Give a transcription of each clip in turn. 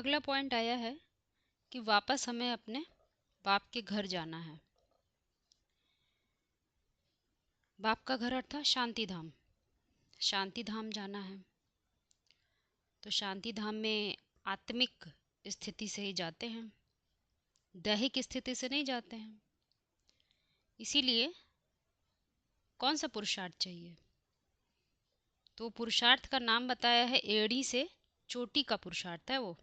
अगला पॉइंट आया है कि वापस हमें अपने बाप के घर जाना है। बाप का घर अर्थात शांति धाम। शांति धाम जाना है तो शांति धाम में आत्मिक स्थिति से ही जाते हैं, दैहिक स्थिति से नहीं जाते हैं। इसीलिए कौन सा पुरुषार्थ चाहिए? तो पुरुषार्थ का नाम बताया है, एड़ी से चोटी का पुरुषार्थ है वो।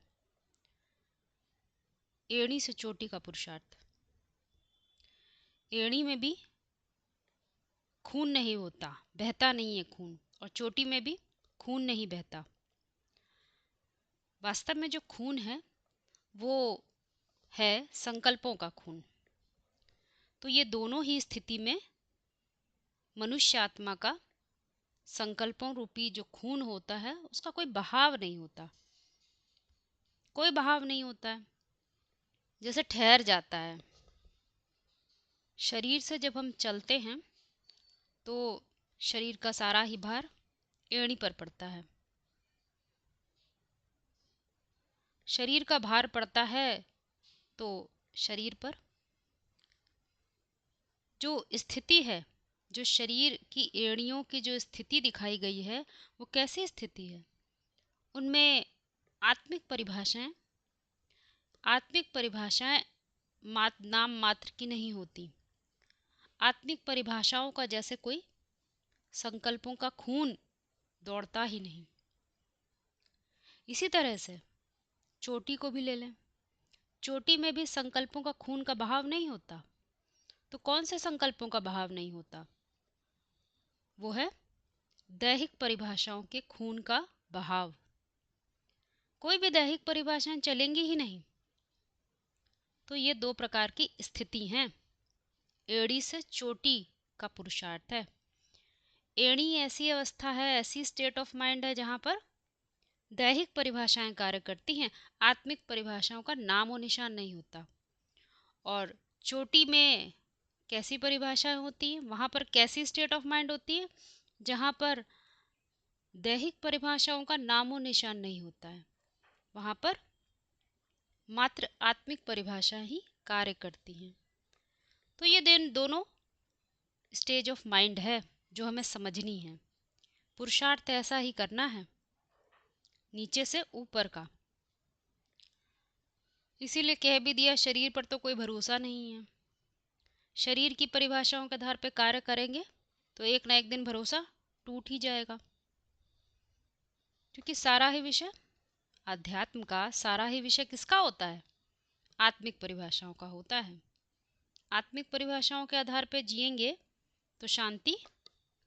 एड़ी से चोटी का पुरुषार्थ। एड़ी में भी खून नहीं होता, बहता नहीं है खून, और चोटी में भी खून नहीं बहता। वास्तव में जो खून है वो है संकल्पों का खून। तो ये दोनों ही स्थिति में मनुष्य आत्मा का संकल्पों रूपी जो खून होता है उसका कोई बहाव नहीं होता, कोई बहाव नहीं होता है, जैसे ठहर जाता है। शरीर से जब हम चलते हैं तो शरीर का सारा ही भार एड़ी पर पड़ता है। शरीर का भार पड़ता है तो शरीर पर जो स्थिति है, जो शरीर की एड़ियों की जो स्थिति दिखाई गई है वो कैसी स्थिति है? उनमें आत्मिक परिभाषाएं नाम मात्र की नहीं होती। आत्मिक परिभाषाओं का जैसे कोई संकल्पों का खून दौड़ता ही नहीं। इसी तरह से चोटी को भी ले लें, चोटी में भी संकल्पों का खून का बहाव नहीं होता। तो कौन से संकल्पों का बहाव नहीं होता? वो है दैहिक परिभाषाओं के खून का बहाव। कोई भी दैहिक परिभाषाएं चलेंगी ही नहीं। तो ये दो प्रकार की स्थिति हैं। एड़ी से चोटी का पुरुषार्थ है। एड़ी ऐसी अवस्था है, ऐसी स्टेट ऑफ माइंड है जहां पर दैहिक परिभाषाएं कार्य करती हैं, आत्मिक परिभाषाओं का नामो निशान नहीं होता। और चोटी में कैसी परिभाषाएं होती है, वहां पर कैसी स्टेट ऑफ माइंड होती है, जहां पर दैहिक परिभाषाओं का नामो निशान नहीं होता है। वहां पर मात्र आत्मिक परिभाषा ही कार्य करती हैं। तो ये दोनों स्टेज ऑफ माइंड है जो हमें समझनी है। पुरुषार्थ ऐसा ही करना है, नीचे से ऊपर का। इसीलिए कह भी दिया, शरीर पर तो कोई भरोसा नहीं है। शरीर की परिभाषाओं के आधार पर कार्य करेंगे तो एक ना एक दिन भरोसा टूट ही जाएगा। क्योंकि सारा ही विषय अध्यात्म का, सारा ही विषय किसका होता है? आत्मिक परिभाषाओं का होता है। आत्मिक परिभाषाओं के आधार पर जिएंगे तो शांति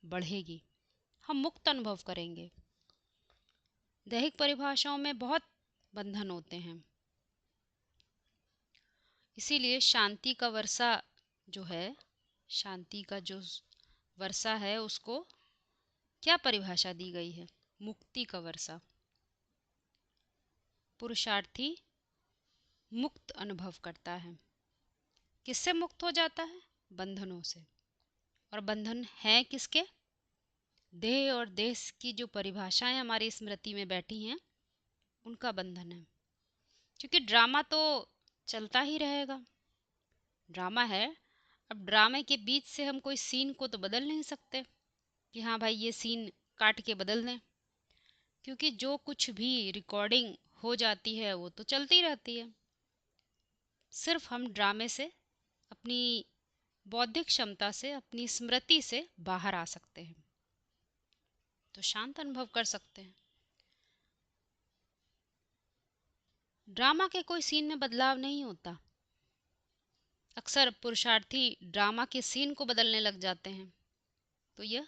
बढ़ेगी, हम मुक्त अनुभव करेंगे। दैहिक परिभाषाओं में बहुत बंधन होते हैं। इसीलिए शांति का वर्षा जो है, शांति का जो वर्षा है उसको क्या परिभाषा दी गई है? मुक्ति का वर्षा। पुरुषार्थी मुक्त अनुभव करता है। किससे मुक्त हो जाता है? बंधनों से। और बंधन है किसके? देह और देश की जो परिभाषाएं हमारी स्मृति में बैठी हैं उनका बंधन है। क्योंकि ड्रामा तो चलता ही रहेगा, ड्रामा है। अब ड्रामे के बीच से हम कोई सीन को तो बदल नहीं सकते कि हाँ भाई ये सीन काट के बदल दें, क्योंकि जो कुछ भी रिकॉर्डिंग हो जाती है वो तो चलती रहती है। सिर्फ हम ड्रामे से, अपनी बौद्धिक क्षमता से, अपनी स्मृति से बाहर आ सकते हैं, तो शांत अनुभव कर सकते हैं। ड्रामा के कोई सीन में बदलाव नहीं होता। अक्सर पुरुषार्थी ड्रामा के सीन को बदलने लग जाते हैं, तो यह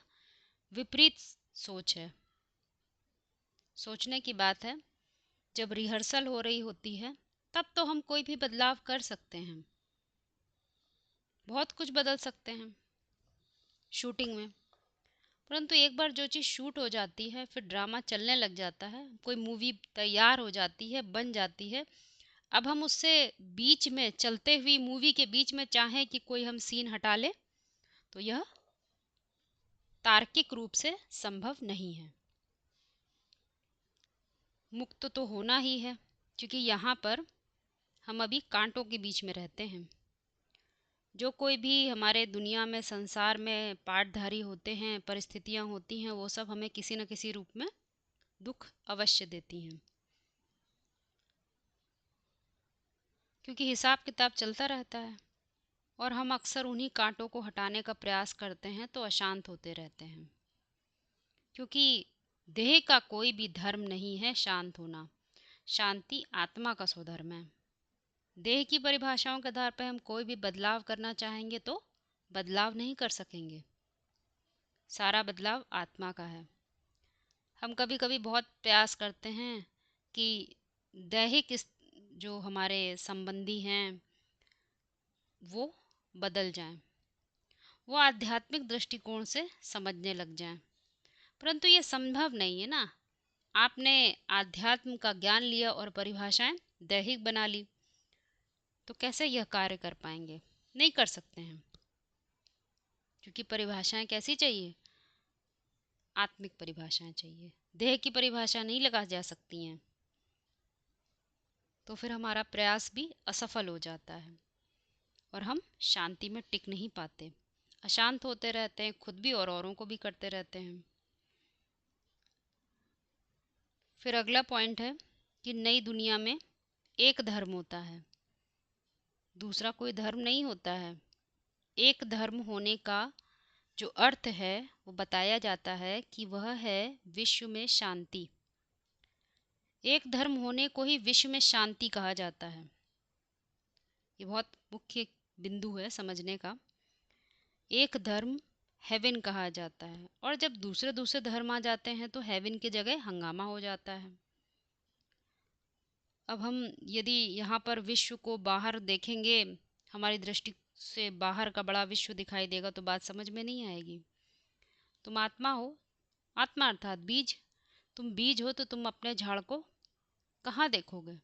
विपरीत सोच है। सोचने की बात है, जब रिहर्सल हो रही होती है तब तो हम कोई भी बदलाव कर सकते हैं, बहुत कुछ बदल सकते हैं शूटिंग में। परंतु एक बार जो चीज़ शूट हो जाती है, फिर ड्रामा चलने लग जाता है, कोई मूवी तैयार हो जाती है, बन जाती है। अब हम उससे बीच में, चलते हुई मूवी के बीच में चाहें कि कोई हम सीन हटा ले तो यह तार्किक रूप से संभव नहीं है। मुक्त तो होना ही है, क्योंकि यहाँ पर हम अभी कांटों के बीच में रहते हैं। जो कोई भी हमारे दुनिया में, संसार में पाठधारी होते हैं, परिस्थितियाँ होती हैं, वो सब हमें किसी न किसी रूप में दुख अवश्य देती हैं, क्योंकि हिसाब किताब चलता रहता है और हम अक्सर उन्हीं कांटों को हटाने का प्रयास करते हैं तो अशांत होते रहते हैं। क्योंकि देह का कोई भी धर्म नहीं है शांत होना, शांति आत्मा का स्वधर्म है। देह की परिभाषाओं के आधार पर हम कोई भी बदलाव करना चाहेंगे तो बदलाव नहीं कर सकेंगे। सारा बदलाव आत्मा का है। हम कभी कभी बहुत प्रयास करते हैं कि दैहिक जो हमारे संबंधी हैं वो बदल जाएं, वो आध्यात्मिक दृष्टिकोण से समझने लग जाएं, परंतु ये संभव नहीं है ना। आपने आध्यात्म का ज्ञान लिया और परिभाषाएं दैहिक बना ली, तो कैसे यह कार्य कर पाएंगे? नहीं कर सकते हैं, क्योंकि परिभाषाएं कैसी चाहिए? आत्मिक परिभाषाएं चाहिए। देह की परिभाषा नहीं लगा जा सकती हैं, तो फिर हमारा प्रयास भी असफल हो जाता है और हम शांति में टिक नहीं पाते, अशांत होते रहते हैं, खुद भी और औरों को भी करते रहते हैं। फिर अगला पॉइंट है कि नई दुनिया में एक धर्म होता है, दूसरा कोई धर्म नहीं होता है। एक धर्म होने का जो अर्थ है वो बताया जाता है कि वह है विश्व में शांति। एक धर्म होने को ही विश्व में शांति कहा जाता है। ये बहुत मुख्य बिंदु है समझने का। एक धर्म हेवन कहा जाता है, और जब दूसरे दूसरे धर्म आ जाते हैं तो हेवन की जगह हंगामा हो जाता है। अब हम यदि यहाँ पर विश्व को बाहर देखेंगे, हमारी दृष्टि से बाहर का बड़ा विश्व दिखाई देगा तो बात समझ में नहीं आएगी। तुम आत्मा हो, आत्मा अर्थात बीज। तुम बीज हो तो तुम अपने झाड़ को कहाँ देखोगे?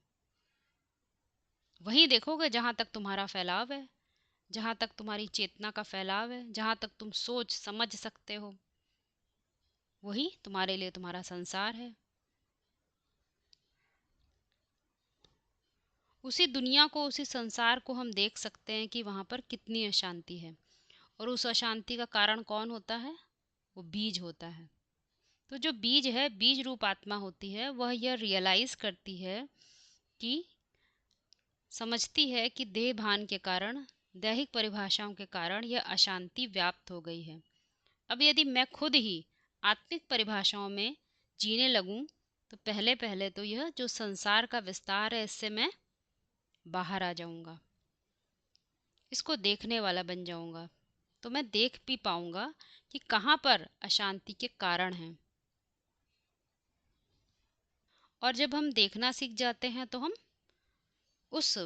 वहीं देखोगे जहाँ तक तुम्हारा फैलाव है, जहाँ तक तुम्हारी चेतना का फैलाव है, जहाँ तक तुम सोच समझ सकते हो, वही तुम्हारे लिए तुम्हारा संसार है। उसी दुनिया को, उसी संसार को हम देख सकते हैं कि वहाँ पर कितनी अशांति है, और उस अशांति का कारण कौन होता है? वो बीज होता है। तो जो बीज है, बीज रूप आत्मा होती है, वह यह रियलाइज करती है कि, समझती है कि देह भान के कारण, दैहिक परिभाषाओं के कारण यह अशांति व्याप्त हो गई है। अब यदि मैं खुद ही आत्मिक परिभाषाओं में जीने लगूं तो पहले पहले तो यह जो संसार का विस्तार है इससे मैं बाहर आ जाऊंगा, इसको देखने वाला बन जाऊंगा, तो मैं देख भी पाऊंगा कि कहाँ पर अशांति के कारण हैं। और जब हम देखना सीख जाते हैं तो हम उस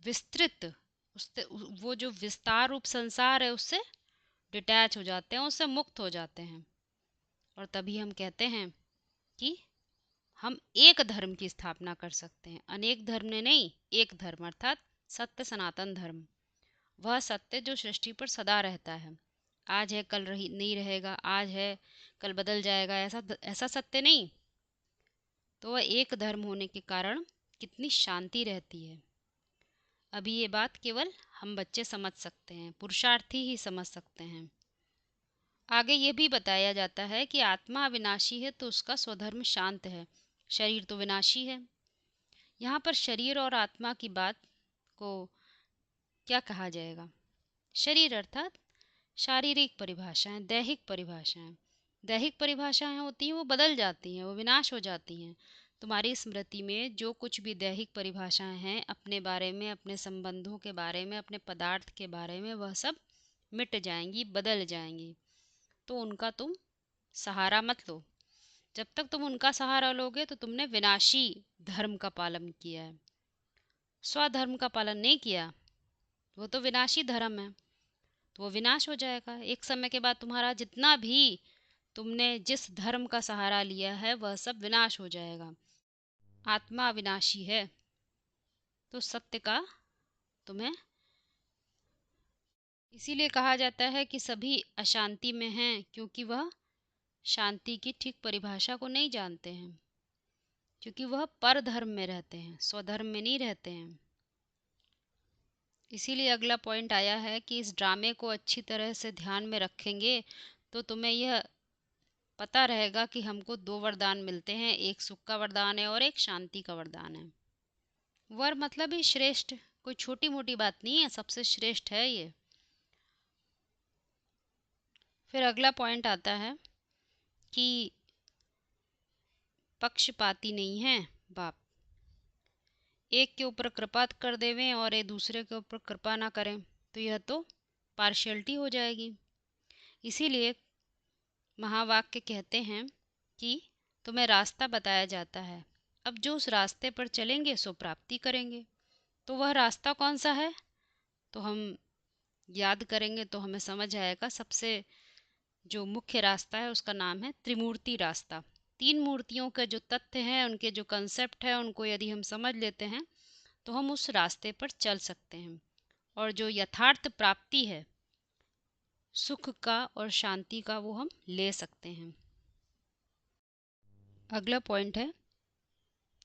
विस्तृत, उससे वो जो विस्तार रूप संसार है उससे डिटैच हो जाते हैं, उससे मुक्त हो जाते हैं, और तभी हम कहते हैं कि हम एक धर्म की स्थापना कर सकते हैं। अनेक धर्म ने नहीं, एक धर्म अर्थात सत्य सनातन धर्म। वह सत्य जो सृष्टि पर सदा रहता है, आज है कल रही नहीं रहेगा, आज है कल बदल जाएगा, ऐसा ऐसा सत्य नहीं। तो वह एक धर्म होने के कारण कितनी शांति रहती है। अभी ये बात केवल हम बच्चे समझ सकते हैं, पुरुषार्थी ही समझ सकते हैं। आगे ये भी बताया जाता है कि आत्मा अविनाशी है तो उसका स्वधर्म शांत है, शरीर तो विनाशी है। यहाँ पर शरीर और आत्मा की बात को क्या कहा जाएगा? शरीर अर्थात शारीरिक परिभाषाएं, दैहिक परिभाषाएं। दैहिक परिभाषाएं होती हैं वो बदल जाती हैं, वो विनाश हो जाती हैं। तुम्हारी स्मृति में जो कुछ भी दैहिक परिभाषाएं हैं अपने बारे में, अपने संबंधों के बारे में, अपने पदार्थ के बारे में, वह सब मिट जाएंगी, बदल जाएंगी। तो उनका तुम सहारा मत लो। जब तक तुम उनका सहारा लोगे तो तुमने विनाशी धर्म का पालन किया है, स्वधर्म का पालन नहीं किया। वो तो विनाशी धर्म है, तो वो विनाश हो जाएगा। एक समय के बाद तुम्हारा जितना भी तुमने जिस धर्म का सहारा लिया है वह सब विनाश हो जाएगा। आत्मा अविनाशी है, तो सत्य का तुम्हें, इसीलिए कहा जाता है कि सभी अशांति में हैं, क्योंकि वह शांति की ठीक परिभाषा को नहीं जानते हैं। क्योंकि वह परधर्म में रहते हैं, स्वधर्म में नहीं रहते हैं। इसीलिए अगला पॉइंट आया है कि इस ड्रामे को अच्छी तरह से ध्यान में रखेंगे तो तुम्हें यह पता रहेगा कि हमको दो वरदान मिलते हैं, एक सुख का वरदान है और एक शांति का वरदान है। वर मतलब ही श्रेष्ठ, कोई छोटी मोटी बात नहीं है, सबसे श्रेष्ठ है ये। फिर अगला पॉइंट आता है कि पक्षपाती नहीं है बाप, एक के ऊपर कृपा कर देवें और एक दूसरे के ऊपर कृपा ना करें तो यह तो पार्शियलिटी हो जाएगी। इसीलिए महावाक्य कहते हैं कि तुम्हें रास्ता बताया जाता है, अब जो उस रास्ते पर चलेंगे सो प्राप्ति करेंगे। तो वह रास्ता कौन सा है, तो हम याद करेंगे तो हमें समझ आएगा। सबसे जो मुख्य रास्ता है उसका नाम है त्रिमूर्ति रास्ता। तीन मूर्तियों का जो तथ्य है, उनके जो कंसेप्ट है, उनको यदि हम समझ लेते हैं तो हम उस रास्ते पर चल सकते हैं और जो यथार्थ प्राप्ति है सुख का और शांति का वो हम ले सकते हैं। अगला पॉइंट है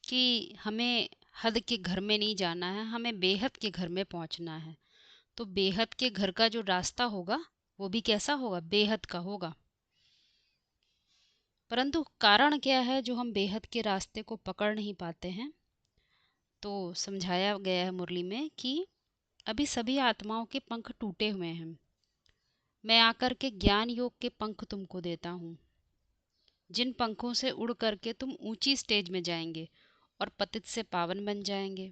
कि हमें हद के घर में नहीं जाना है, हमें बेहद के घर में पहुंचना है। तो बेहद के घर का जो रास्ता होगा वो भी कैसा होगा, बेहद का होगा। परंतु कारण क्या है जो हम बेहद के रास्ते को पकड़ नहीं पाते हैं, तो समझाया गया है मुरली में कि अभी सभी आत्माओं के पंख टूटे हुए हैं, मैं आकर के ज्ञान योग के पंख तुमको देता हूँ, जिन पंखों से उड़ करके तुम ऊंची स्टेज में जाएंगे और पतित से पावन बन जाएंगे।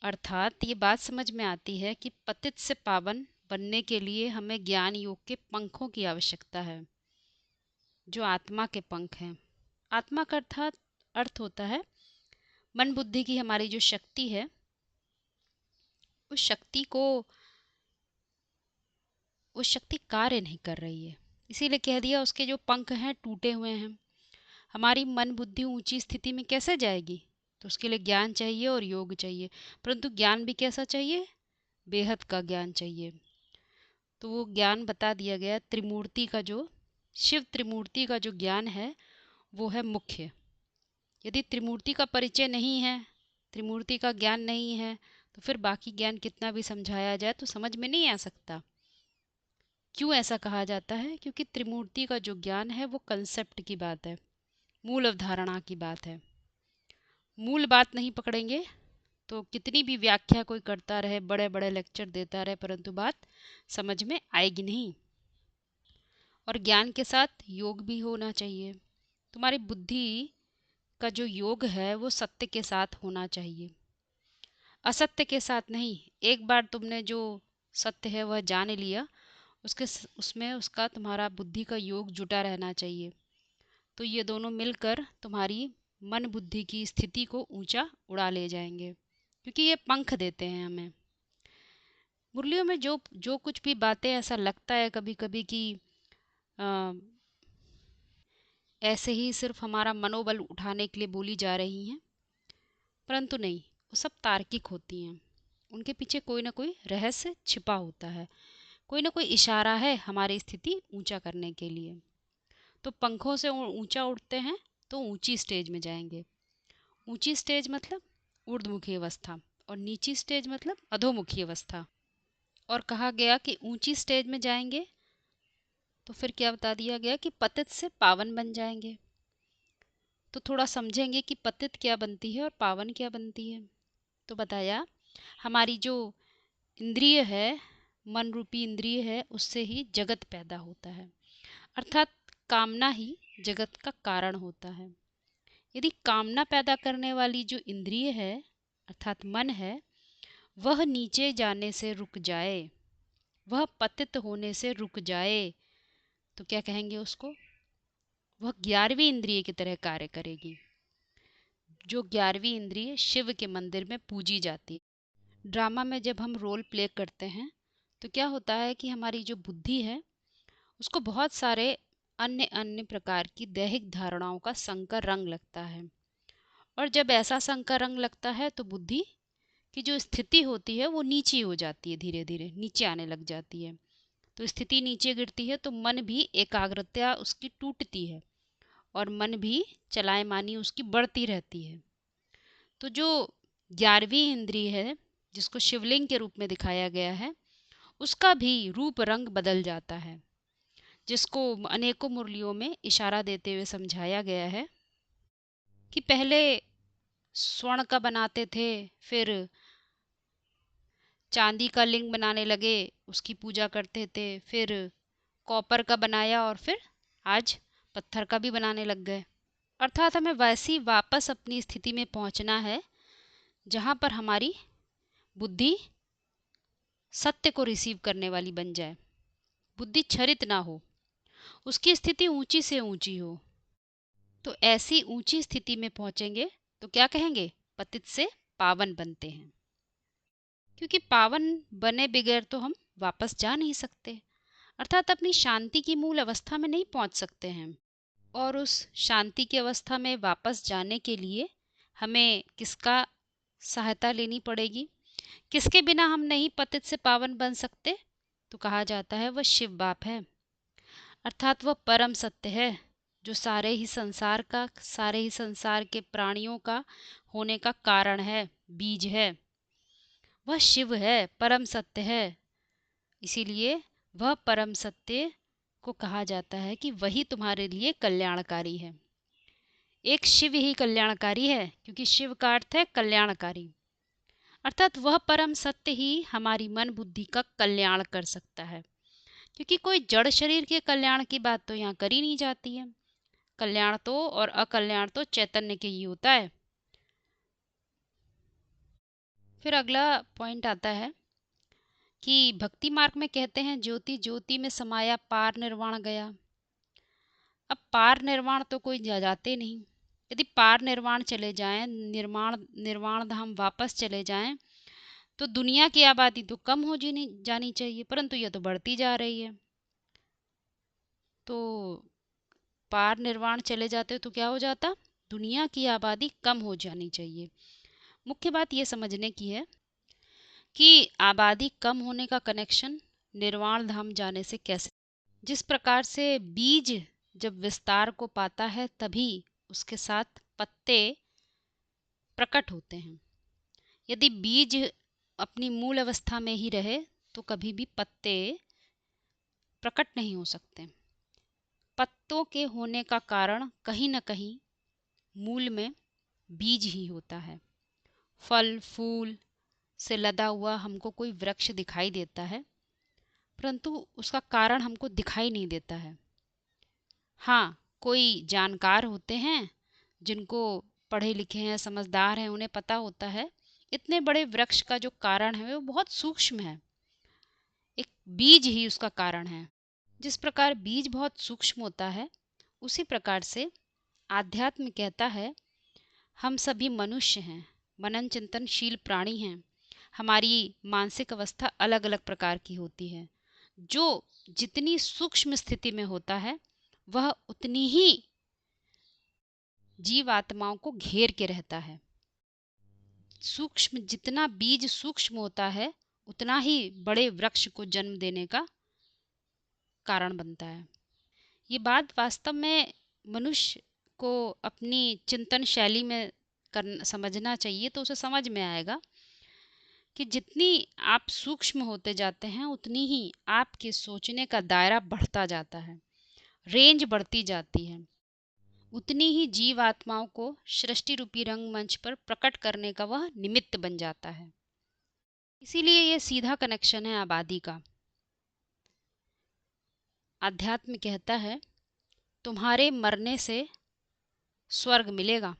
अर्थात ये बात समझ में आती है कि पतित से पावन बनने के लिए हमें ज्ञान योग के पंखों की आवश्यकता है, जो आत्मा के पंख हैं। आत्मा का अर्थात अर्थ होता है मन बुद्धि की हमारी जो शक्ति है, उस शक्ति कार्य नहीं कर रही है, इसीलिए कह दिया उसके जो पंख हैं टूटे हुए हैं। हमारी मन बुद्धि ऊंची स्थिति में कैसे जाएगी, तो उसके लिए ज्ञान चाहिए और योग चाहिए। परंतु ज्ञान भी कैसा चाहिए, बेहद का ज्ञान चाहिए। तो वो ज्ञान बता दिया गया, त्रिमूर्ति का जो शिव त्रिमूर्ति का जो ज्ञान है वो है मुख्य। यदि त्रिमूर्ति का परिचय नहीं है, त्रिमूर्ति का ज्ञान नहीं है, तो फिर बाकी ज्ञान कितना भी समझाया जाए तो समझ में नहीं आ सकता। क्यों ऐसा कहा जाता है, क्योंकि त्रिमूर्ति का जो ज्ञान है वो कंसेप्ट की बात है, मूल अवधारणा की बात है। मूल बात नहीं पकड़ेंगे तो कितनी भी व्याख्या कोई करता रहे, बड़े बड़े लेक्चर देता रहे, परंतु बात समझ में आएगी नहीं। और ज्ञान के साथ योग भी होना चाहिए। तुम्हारी बुद्धि का जो योग है वो सत्य के साथ होना चाहिए, असत्य के साथ नहीं। एक बार तुमने जो सत्य है वह जान लिया, उसमें उसका तुम्हारा बुद्धि का योग जुटा रहना चाहिए। तो ये दोनों मिलकर तुम्हारी मन बुद्धि की स्थिति को ऊंचा उड़ा ले जाएंगे, क्योंकि ये पंख देते हैं हमें। मुरलियों में जो जो कुछ भी बातें ऐसा लगता है कभी कभी कि आ, ऐसे ही सिर्फ हमारा मनोबल उठाने के लिए बोली जा रही हैं, परंतु नहीं, वो सब तार्किक होती हैं। उनके पीछे कोई ना कोई रहस्य छिपा होता है, कोई ना कोई इशारा है हमारी स्थिति ऊंचा करने के लिए। तो पंखों से ऊंचा उड़ते हैं तो ऊंची स्टेज में जाएंगे। ऊंची स्टेज मतलब ऊर्ध्वमुखी अवस्था और नीची स्टेज मतलब अधोमुखी अवस्था। और कहा गया कि ऊंची स्टेज में जाएंगे तो फिर क्या बता दिया गया कि पतित से पावन बन जाएंगे। तो थोड़ा समझेंगे कि पतित क्या बनती है और पावन क्या बनती है। तो बताया हमारी जो इंद्रिय है, मन रूपी इंद्रिय है, उससे ही जगत पैदा होता है, अर्थात कामना ही जगत का कारण होता है। यदि कामना पैदा करने वाली जो इंद्रिय है अर्थात मन है, वह नीचे जाने से रुक जाए, वह पतित होने से रुक जाए, तो क्या कहेंगे उसको, वह 11वीं इंद्रिय की तरह कार्य करेगी। जो 11वीं इंद्रिय शिव के मंदिर में पूजी जाती है। ड्रामा में जब हम रोल प्ले करते हैं तो क्या होता है कि हमारी जो बुद्धि है उसको बहुत सारे अन्य अन्य प्रकार की दैहिक धारणाओं का संकर रंग लगता है। और जब ऐसा संकर रंग लगता है तो बुद्धि की जो स्थिति होती है वो नीची हो जाती है, धीरे धीरे नीचे आने लग जाती है। तो स्थिति नीचे गिरती है तो मन भी एकाग्रता उसकी टूटती है और मन भी चलायमानी उसकी बढ़ती रहती है। तो जो 11वीं इंद्रिय है, जिसको शिवलिंग के रूप में दिखाया गया है, उसका भी रूप रंग बदल जाता है, जिसको अनेकों मुरलियों में इशारा देते हुए समझाया गया है कि पहले स्वर्ण का बनाते थे, फिर चांदी का लिंग बनाने लगे, उसकी पूजा करते थे, फिर कॉपर का बनाया और फिर आज पत्थर का भी बनाने लग गए। अर्थात हमें वैसी वापस अपनी स्थिति में पहुंचना है जहां पर हमारी बुद्धि सत्य को रिसीव करने वाली बन जाए, बुद्धि क्षरित ना हो, उसकी स्थिति ऊंची से ऊंची हो। तो ऐसी ऊंची स्थिति में पहुंचेंगे तो क्या कहेंगे? पतित से पावन बनते हैं। क्योंकि पावन बने बगैर तो हम वापस जा नहीं सकते, अर्थात अपनी शांति की मूल अवस्था में नहीं पहुंच सकते हैं। और उस शांति की अवस्था में वापस जाने के लिए हमें किसका सहायता लेनी पड़ेगी? किसके बिना हम नहीं पतित से पावन बन सकते? तो कहा जाता है वह शिव बाप है, अर्थात वह परम सत्य है, जो सारे ही संसार के प्राणियों का होने का कारण है, बीज है। वह शिव है, परम सत्य है। इसीलिए वह परम सत्य को कहा जाता है कि वही तुम्हारे लिए कल्याणकारी है। एक शिव ही कल्याणकारी है, क्योंकि शिव का अर्थ है कल्याणकारी, अर्थात वह परम सत्य ही हमारी मन बुद्धि का कल्याण कर सकता है। क्योंकि कोई जड़ शरीर के कल्याण की बात तो यहाँ करी नहीं जाती है। कल्याण तो और अकल्याण तो चैतन्य के ही होता है। फिर अगला पॉइंट आता है कि भक्ति मार्ग में कहते हैं ज्योति ज्योति में समाया पार निर्वाण गया। अब पार निर्वाण तो कोई जाते नहीं। यदि पार निर्वाण चले जाएं, निर्वाण धाम वापस चले जाएं, तो दुनिया की आबादी तो कम हो जानी चाहिए, परंतु यह तो बढ़ती जा रही है। तो पार निर्वाण चले जाते तो क्या हो जाता? दुनिया की आबादी कम हो जानी चाहिए। मुख्य बात यह समझने की है कि आबादी कम होने का कनेक्शन निर्वाण धाम जाने से कैसे। जिस प्रकार से बीज जब विस्तार को पाता है तभी उसके साथ पत्ते प्रकट होते हैं। यदि बीज अपनी मूल अवस्था में ही रहे तो कभी भी पत्ते प्रकट नहीं हो सकते। पत्तों के होने का कारण कहीं न कहीं मूल में बीज ही होता है। फल फूल से लदा हुआ हमको कोई वृक्ष दिखाई देता है, परंतु उसका कारण हमको दिखाई नहीं देता है। हाँ, कोई जानकार होते हैं, जिनको पढ़े लिखे हैं, समझदार हैं, उन्हें पता होता है इतने बड़े वृक्ष का जो कारण है वो बहुत सूक्ष्म है, एक बीज ही उसका कारण है। जिस प्रकार बीज बहुत सूक्ष्म होता है, उसी प्रकार से आध्यात्म कहता है हम सभी मनुष्य हैं, मनन चिंतनशील प्राणी हैं। हमारी मानसिक अवस्था अलग अलग प्रकार की होती है। जो जितनी सूक्ष्म स्थिति में होता है वह उतनी ही जीवात्माओं को घेर के रहता है। सूक्ष्म जितना बीज सूक्ष्म होता है उतना ही बड़े वृक्ष को जन्म देने का कारण बनता है। ये बात वास्तव में मनुष्य को अपनी चिंतन शैली में समझना चाहिए, तो उसे समझ में आएगा कि जितनी आप सूक्ष्म होते जाते हैं उतनी ही आपके सोचने का दायरा बढ़ता जाता है, रेंज बढ़ती जाती है, उतनी ही जीव आत्माओं को सृष्टि रूपी रंगमंच पर प्रकट करने का वह निमित्त बन जाता है। इसीलिए यह सीधा कनेक्शन है आबादी का। अध्यात्म कहता है तुम्हारे मरने से स्वर्ग मिलेगा,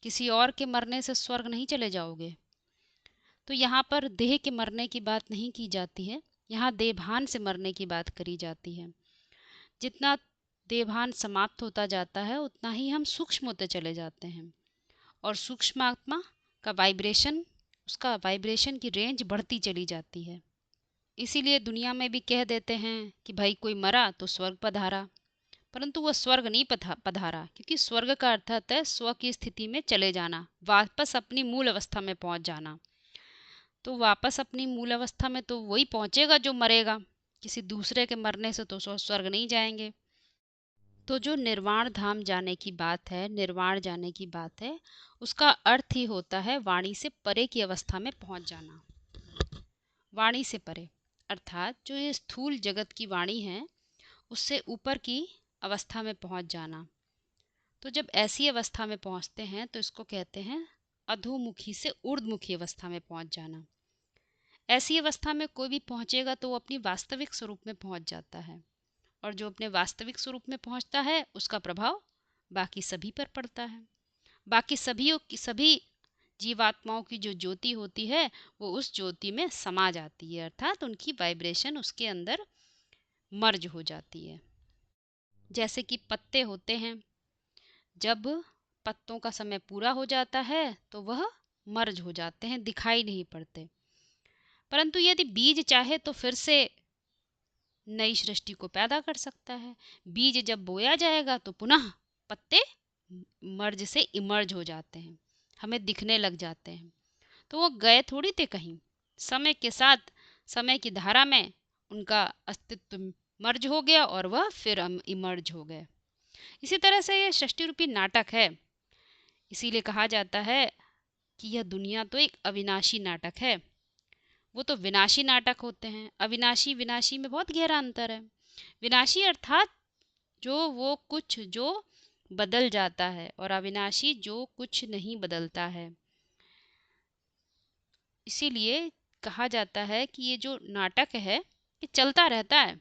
किसी और के मरने से स्वर्ग नहीं चले जाओगे। तो यहाँ पर देह के मरने की बात नहीं की जाती है, यहाँ देभान से मरने की बात करी जाती है। जितना देभान समाप्त होता जाता है उतना ही हम सूक्ष्म होते चले जाते हैं, और सूक्ष्म आत्मा का वाइब्रेशन, उसका वाइब्रेशन की रेंज बढ़ती चली जाती है। इसीलिए दुनिया में भी कह देते हैं कि भाई कोई मरा तो स्वर्ग पधारा, परंतु वह स्वर्ग नहीं पधारा, क्योंकि स्वर्ग का अर्थ है स्व की स्थिति में चले जाना, वापस अपनी मूल अवस्था में पहुंच जाना। तो वापस अपनी मूल अवस्था में तो वही पहुंचेगा जो मरेगा, किसी दूसरे के मरने से तो स्वर्ग नहीं जाएंगे। तो जो निर्वाण धाम जाने की बात है, निर्वाण जाने की बात है, उसका अर्थ ही होता है वाणी से परे की अवस्था में पहुंच जाना। वाणी से परे अर्थात जो ये स्थूल जगत की वाणी है, उससे ऊपर की अवस्था में पहुंच जाना। तो जब ऐसी अवस्था में पहुंचते हैं तो इसको कहते हैं अधोमुखी से ऊर्ध्वमुखी अवस्था में पहुंच जाना। ऐसी अवस्था में कोई भी पहुंचेगा तो वो अपनी वास्तविक स्वरूप में पहुंच जाता है, और जो अपने वास्तविक स्वरूप में पहुंचता है उसका प्रभाव बाकी सभी पर पड़ता है। बाकी सभी जीवात्माओं की जो ज्योति होती है वो उस ज्योति में समा जाती है, अर्थात उनकी वाइब्रेशन उसके अंदर मर्ज हो जाती है। जैसे कि पत्ते होते हैं, जब पत्तों का समय पूरा हो जाता है तो वह मर्ज हो जाते हैं, दिखाई नहीं पड़ते। परंतु यदि बीज चाहे तो फिर से नई सृष्टि को पैदा कर सकता है। बीज जब बोया जाएगा तो पुनः पत्ते मर्ज से इमर्ज हो जाते हैं, हमें दिखने लग जाते हैं। तो वो गए थोड़ी थे कहीं, समय के साथ, समय की धारा में उनका अस्तित्व मर्ज हो गया और वह फिर इमर्ज हो गए। इसी तरह से यह सृष्टि रूपी नाटक है। इसीलिए कहा जाता है कि यह दुनिया तो एक अविनाशी नाटक है। वो तो विनाशी नाटक होते हैं, अविनाशी विनाशी में बहुत गहरा अंतर है। विनाशी अर्थात जो वो कुछ जो बदल जाता है, और अविनाशी जो कुछ नहीं बदलता है। इसीलिए कहा जाता है कि ये जो नाटक है ये चलता रहता है।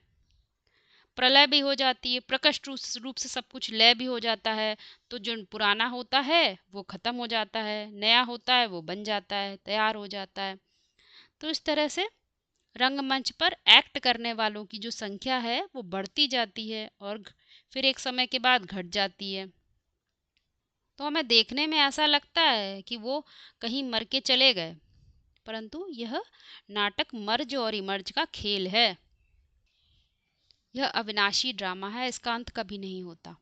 प्रलय भी हो जाती है, प्रकट रूप से सब कुछ लय भी हो जाता है। तो जो पुराना होता है वो खत्म हो जाता है, नया होता है वो बन जाता है, तैयार हो जाता है। तो इस तरह से रंगमंच पर एक्ट करने वालों की जो संख्या है वो बढ़ती जाती है और फिर एक समय के बाद घट जाती है। तो हमें देखने में ऐसा लगता है कि वो कहीं मर के चले गए, परंतु यह नाटक मर्ज और इमर्ज का खेल है। यह अविनाशी ड्रामा है, इसका अंत कभी नहीं होता।